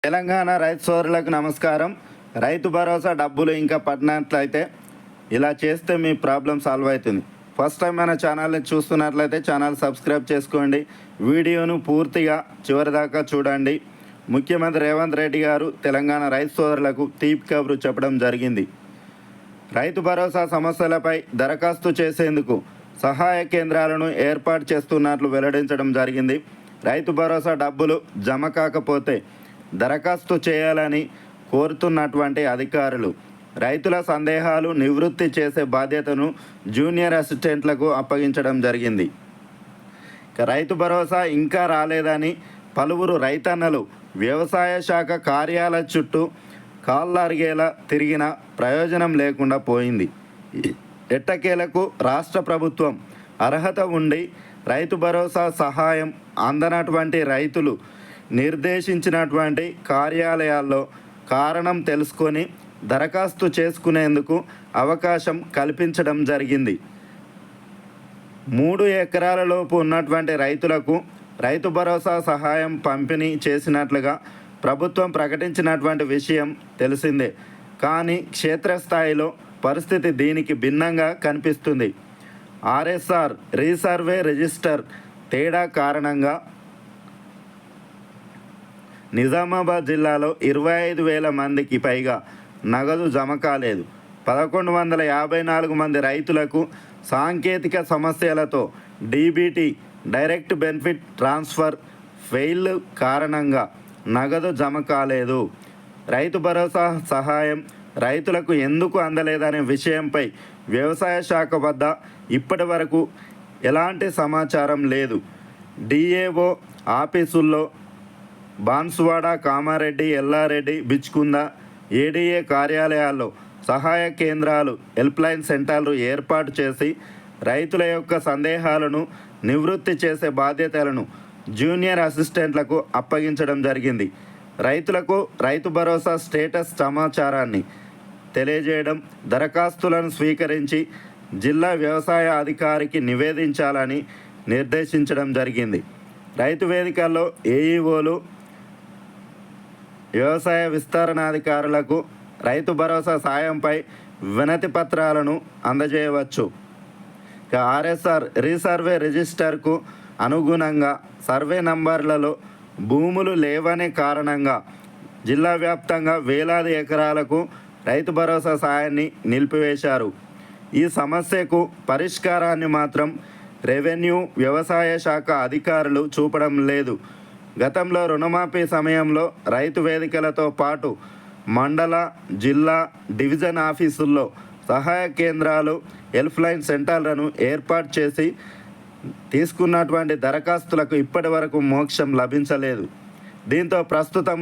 తెలంగాణ రైతు సోదరులకు నమస్కారం. రైతు భరోసా డబ్బులు ఇంకా పడినట్లయితే ఇలా చేస్తే మీ ప్రాబ్లం సాల్వ్ అవుతుంది. ఫస్ట్ టైం మన ఛానల్ని చూస్తున్నట్లయితే ఛానల్ సబ్స్క్రైబ్ చేసుకోండి. వీడియోను పూర్తిగా చివరిదాకా చూడండి. ముఖ్యమంత్రి రేవంత్ రెడ్డి గారు తెలంగాణ రైతు సోదరులకు తీపి కబురు చెప్పడం జరిగింది. రైతు భరోసా సమస్యలపై దరఖాస్తు చేసేందుకు సహాయ కేంద్రాలను ఏర్పాటు చేస్తున్నట్లు వెల్లడించడం జరిగింది. రైతు భరోసా డబ్బులు జమ కాకపోతే దరఖాస్తు చేయాలని కోరుతున్నటువంటి అధికారులు రైతుల సందేహాలు నివృత్తి చేసే బాధ్యతను జూనియర్ అసిస్టెంట్లకు అప్పగించడం జరిగింది. రైతు భరోసా ఇంకా రాలేదని పలువురు రైతన్నలు వ్యవసాయ శాఖ కార్యాలయ చుట్టూ కాళ్ళరిగేలా తిరిగిన ప్రయోజనం లేకుండా పోయింది. ఎట్టకేలకు రాష్ట్ర ప్రభుత్వం అర్హత ఉండి రైతు భరోసా సహాయం అందనటువంటి రైతులు నిర్దేశించినటువంటి కార్యాలయాల్లో కారణం తెలుసుకొని దరఖాస్తు చేసుకునేందుకు అవకాశం కల్పించడం జరిగింది. 3 ఎకరాల లోపు ఉన్నటువంటి రైతులకు రైతు భరోసా సహాయం పంపిణీ చేసినట్లుగా ప్రభుత్వం ప్రకటించినటువంటి విషయం తెలిసిందే. కానీ క్షేత్రస్థాయిలో పరిస్థితి దీనికి భిన్నంగా కనిపిస్తుంది. ఆర్ఎస్ఆర్ రీసర్వే రిజిస్టర్ తేడా కారణంగా నిజామాబాద్ జిల్లాలో 25,000 మందికి పైగా నగదు జమ కాలేదు. 1,154 మంది రైతులకు సాంకేతిక సమస్యలతో DBT direct benefit transfer fail కారణంగా నగదు జమ కాలేదు. రైతు భరోసా సహాయం రైతులకు ఎందుకు అందలేదనే విషయంపై వ్యవసాయ శాఖ వద్ద ఇప్పటి వరకు ఎలాంటి సమాచారం లేదు. డిఏఓ ఆఫీసుల్లో బాన్సువాడ, కామారెడ్డి, ఎల్లారెడ్డి, బిచ్కుంద, ఏడీఏ కార్యాలయాల్లో సహాయ కేంద్రాలు, హెల్ప్లైన్ సెంటర్లు ఏర్పాటు చేసి రైతుల యొక్క సందేహాలను నివృత్తి చేసే బాధ్యతలను జూనియర్ అసిస్టెంట్లకు అప్పగించడం జరిగింది. రైతులకు రైతు భరోసా స్టేటస్ సమాచారాన్ని తెలియజేయడం, దరఖాస్తులను స్వీకరించి జిల్లా వ్యవసాయ అధికారికి నివేదించాలని నిర్దేశించడం జరిగింది. రైతు వేదికల్లో ఏఈఓలు, వ్యవసాయ విస్తరణాధికారులకు రైతు భరోసా సాయంపై వినతి పత్రాలను అందజేయవచ్చు. ఆర్ఎస్ఆర్ రీసర్వే రిజిస్టర్కు అనుగుణంగా సర్వే నంబర్లలో భూములు లేవనే కారణంగా జిల్లా వ్యాప్తంగా వేలాది ఎకరాలకు రైతు భరోసా సాయాన్ని నిలిపివేశారు. ఈ సమస్యకు పరిష్కారాన్ని మాత్రం రెవెన్యూ, వ్యవసాయ శాఖ అధికారులు చూపడం లేదు. గతంలో రుణమాఫీ సమయంలో రైతు వేదికలతో పాటు మండల, జిల్లా, డివిజన్ ఆఫీసుల్లో సహాయ కేంద్రాలు, హెల్ప్లైన్ సెంటర్లను ఏర్పాటు చేసి తీసుకున్నటువంటి దరఖాస్తులకు ఇప్పటి వరకు మోక్షం లభించలేదు. దీంతో ప్రస్తుతం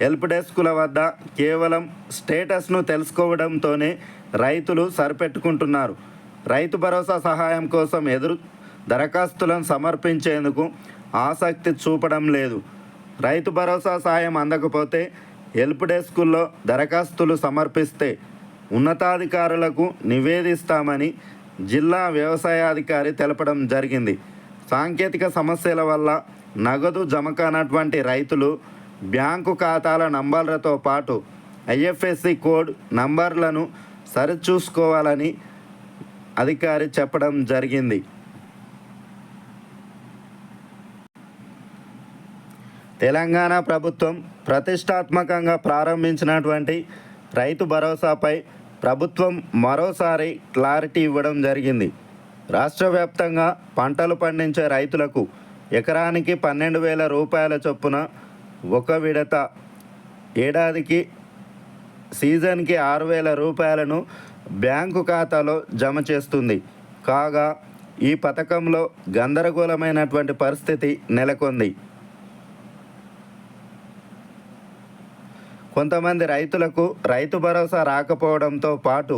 హెల్ప్ డెస్కుల వద్ద కేవలం స్టేటస్ను తెలుసుకోవడంతోనే రైతులు సరిపెట్టుకుంటున్నారు. రైతు భరోసా సహాయం కోసం దరఖాస్తులను సమర్పించేందుకు ఆసక్తి చూపడం లేదు. రైతు భరోసా సాయం అందకపోతే హెల్ప్ డెస్కుల్లో దరఖాస్తులు సమర్పిస్తే ఉన్నతాధికారులకు నివేదిస్తామని జిల్లా వ్యవసాయాధికారి తెలపడం జరిగింది. సాంకేతిక సమస్యల వల్ల నగదు జమ కానటువంటి రైతులు బ్యాంకు ఖాతాల నంబర్లతో పాటు ఐఎఫ్ఎస్సి కోడ్ నంబర్లను సరిచూసుకోవాలని అధికారి చెప్పడం జరిగింది. తెలంగాణ ప్రభుత్వం ప్రతిష్టాత్మకంగా ప్రారంభించినటువంటి రైతు భరోసాపై ప్రభుత్వం మరోసారి క్లారిటీ ఇవ్వడం జరిగింది. రాష్ట్ర వ్యాప్తంగా పంటలు పండించే రైతులకు ఎకరానికి 12,000 రూపాయల చొప్పున ఒక విడత, ఏడాదికి సీజన్కి 6,000 రూపాయలను బ్యాంకు ఖాతాలో జమ చేస్తుంది. కాగా ఈ పథకంలో గందరగోళమైనటువంటి పరిస్థితి నెలకొంది. కొంతమంది రైతులకు రైతు భరోసా రాకపోవడంతో పాటు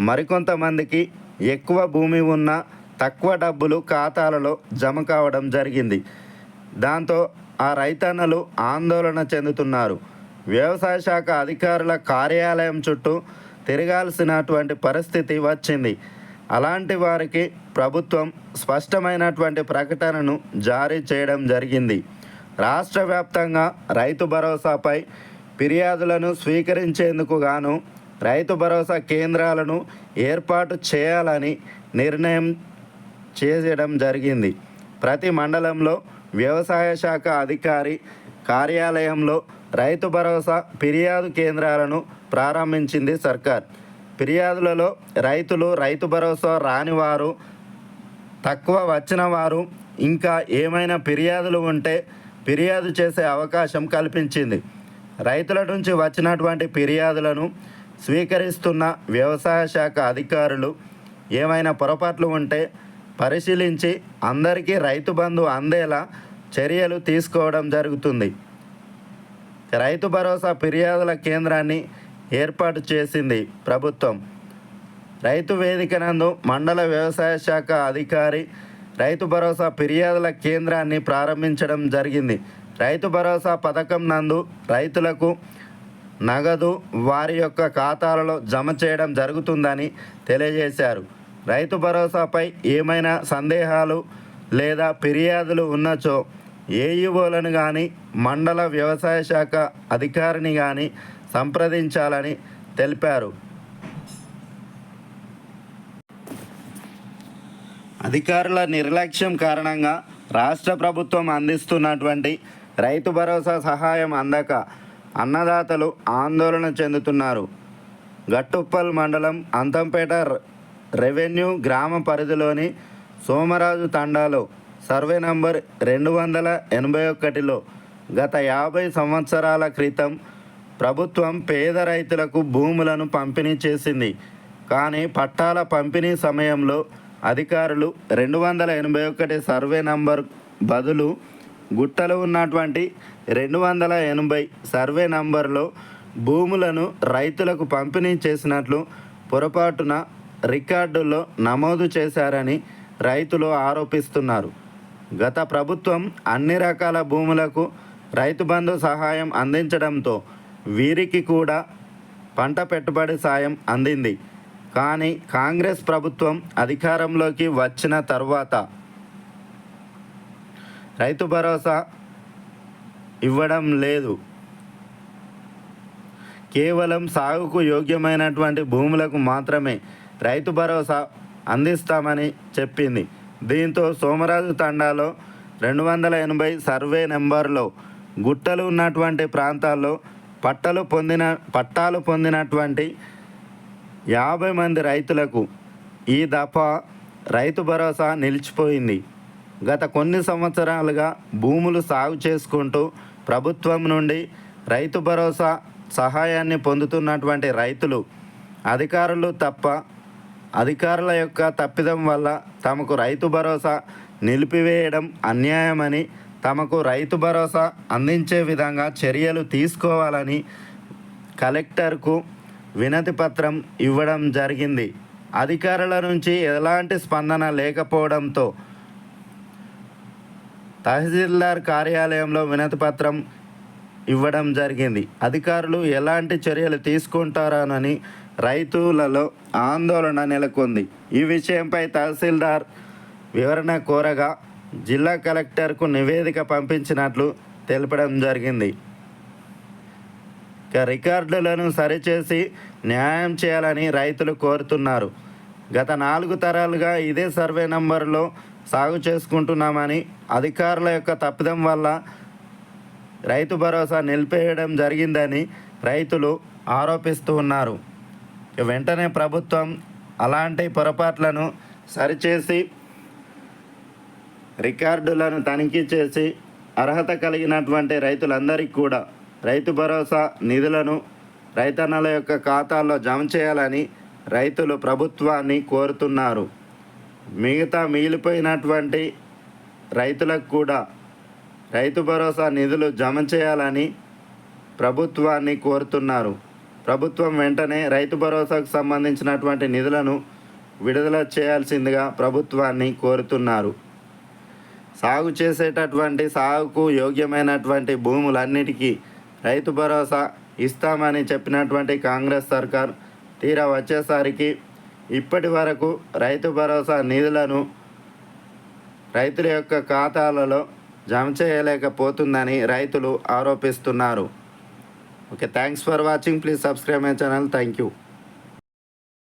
మరికొంతమందికి ఎక్కువ భూమి ఉన్న తక్కువ డబ్బులు ఖాతాలలో జమ కావడం జరిగింది. దాంతో ఆ రైతన్నలు ఆందోళన చెందుతున్నారు. వ్యవసాయ శాఖ అధికారుల కార్యాలయం చుట్టూ తిరగాల్సినటువంటి పరిస్థితి వచ్చింది. అలాంటి వారికి ప్రభుత్వం స్పష్టమైనటువంటి ప్రకటనను జారీ చేయడం జరిగింది. రాష్ట్ర వ్యాప్తంగా రైతు భరోసాపై ఫిర్యాదులను స్వీకరించేందుకు గాను రైతు భరోసా కేంద్రాలను ఏర్పాటు చేయాలని నిర్ణయం చేయడం జరిగింది. ప్రతి మండలంలో వ్యవసాయ శాఖ అధికారి కార్యాలయంలో రైతు భరోసా ఫిర్యాదు కేంద్రాలను ప్రారంభించింది సర్కార్. ఫిర్యాదులలో రైతులు, రైతు భరోసా రాని వారు, తక్కువ వచ్చిన వారు, ఇంకా ఏమైనా ఫిర్యాదులు ఉంటే ఫిర్యాదు చేసే అవకాశం కల్పించింది. రైతుల నుంచి వచ్చినటువంటి ఫిర్యాదులను స్వీకరిస్తున్న వ్యవసాయ శాఖ అధికారులు ఏమైనా పొరపాట్లు ఉంటే పరిశీలించి అందరికీ రైతు బంధు అందేలా చర్యలు తీసుకోవడం జరుగుతుంది. రైతు భరోసా ఫిర్యాదుల కేంద్రాన్ని ఏర్పాటు చేసింది ప్రభుత్వం. రైతు వేదిక నందు మండల వ్యవసాయ శాఖ అధికారి రైతు భరోసా ఫిర్యాదుల కేంద్రాన్ని ప్రారంభించడం జరిగింది. రైతు భరోసా పథకం నందు రైతులకు నగదు వారి యొక్క ఖాతాలలో జమ చేయడం జరుగుతుందని తెలియజేశారు. రైతు భరోసాపై ఏమైనా సందేహాలు లేదా ఫిర్యాదులు ఉన్నచో ఏఈఓలను కానీ మండల వ్యవసాయ శాఖ అధికారిని కానీ సంప్రదించాలని తెలిపారు. అధికారుల నిర్లక్ష్యం కారణంగా రాష్ట్ర ప్రభుత్వం అందిస్తున్నటువంటి రైతు భరోసా సహాయం అందక అన్నదాతలు ఆందోళన చెందుతున్నారు. గట్టుప్పల్ మండలం అంతంపేట రెవెన్యూ గ్రామ పరిధిలోని సోమరాజు తండాలో సర్వే నంబర్ 281లో గత 50 సంవత్సరాల క్రితం ప్రభుత్వం పేద రైతులకు భూములను పంపిణీ చేసింది. కానీ పట్టాల పంపిణీ సమయంలో అధికారులు 281 సర్వే నంబర్ బదులు గుట్టలు ఉన్నటువంటి 280 సర్వే నంబర్లో భూములను రైతులకు పంపిణీ చేసినట్లు పొరపాటున రికార్డుల్లో నమోదు చేశారని రైతులు ఆరోపిస్తున్నారు. గత ప్రభుత్వం అన్ని రకాల భూములకు రైతు బంధు సహాయం అందించడంతో వీరికి కూడా పంట పెట్టుబడి సాయం అందింది. కానీ కాంగ్రెస్ ప్రభుత్వం అధికారంలోకి వచ్చిన తర్వాత రైతు భరోసా ఇవ్వడం లేదు. కేవలం సాగుకు యోగ్యమైనటువంటి భూములకు మాత్రమే రైతు భరోసా అందిస్తామని చెప్పింది. దీంతో సోమరాజు తండాలో 280 సర్వే నెంబర్లో గుట్టలు ఉన్నటువంటి ప్రాంతాల్లో పట్టాలు పొందినటువంటి 50 మంది రైతులకు ఈ దఫా రైతు భరోసా నిలిచిపోయింది. గత కొన్ని సంవత్సరాలుగా భూములు సాగు చేసుకుంటూ ప్రభుత్వం నుండి రైతు భరోసా సహాయాన్ని పొందుతున్నటువంటి రైతులు అధికారుల యొక్క తప్పిదం వల్ల తమకు రైతు భరోసా నిలిపివేయడం అన్యాయమని, తమకు రైతు భరోసా అందించే విధంగా చర్యలు తీసుకోవాలని కలెక్టర్కు వినతి పత్రం ఇవ్వడం జరిగింది. అధికారుల నుంచి ఎలాంటి స్పందన లేకపోవడంతో తహసీల్దార్ కార్యాలయంలో వినతి పత్రం ఇవ్వడం జరిగింది. అధికారులు ఎలాంటి చర్యలు తీసుకుంటారోనని రైతులలో ఆందోళన నెలకొంది. ఈ విషయంపై తహసీల్దార్ వివరణ కోరగా జిల్లా కలెక్టర్కు నివేదిక పంపించినట్లు తెలపడం జరిగింది. రికార్డులను సరిచేసి న్యాయం చేయాలని రైతులు కోరుతున్నారు. గత 4 తరాలుగా ఇదే సర్వే నంబర్లో సాగు చేసుకుంటున్నామని, అధికారుల యొక్క తప్పిదం వల్ల రైతు భరోసా నిలిపేయడం జరిగిందని రైతులు ఆరోపిస్తూ ఉన్నారు. వెంటనే ప్రభుత్వం అలాంటి పొరపాట్లను సరిచేసి రికార్డులను తనిఖీ చేసి అర్హత కలిగినటువంటి రైతులందరికీ కూడా రైతు భరోసా నిధులను రైతన్నల యొక్క ఖాతాల్లో జమ చేయాలని రైతులు ప్రభుత్వాన్ని కోరుతున్నారు. మిగిలిపోయినటువంటి రైతులకు కూడా రైతు భరోసా నిధులు జమ చేయాలని ప్రభుత్వాన్ని కోరుతున్నారు. ప్రభుత్వం వెంటనే రైతు భరోసాకు సంబంధించినటువంటి నిధులను విడుదల చేయాల్సిందిగా ప్రభుత్వాన్ని కోరుతున్నారు. సాగుకు యోగ్యమైనటువంటి భూములన్నిటికీ రైతు భరోసా ఇస్తామని చెప్పినటువంటి కాంగ్రెస్ సర్కార్ తీరా వచ్చేసరికి ఇప్పటి వరకు రైతు భరోసా నిధులను రైతుల యొక్క ఖాతాలలో జమ చేయలేకపోతుందని రైతులు ఆరోపిస్తున్నారు. Okay, thanks for watching. Please subscribe my channel. Thank you.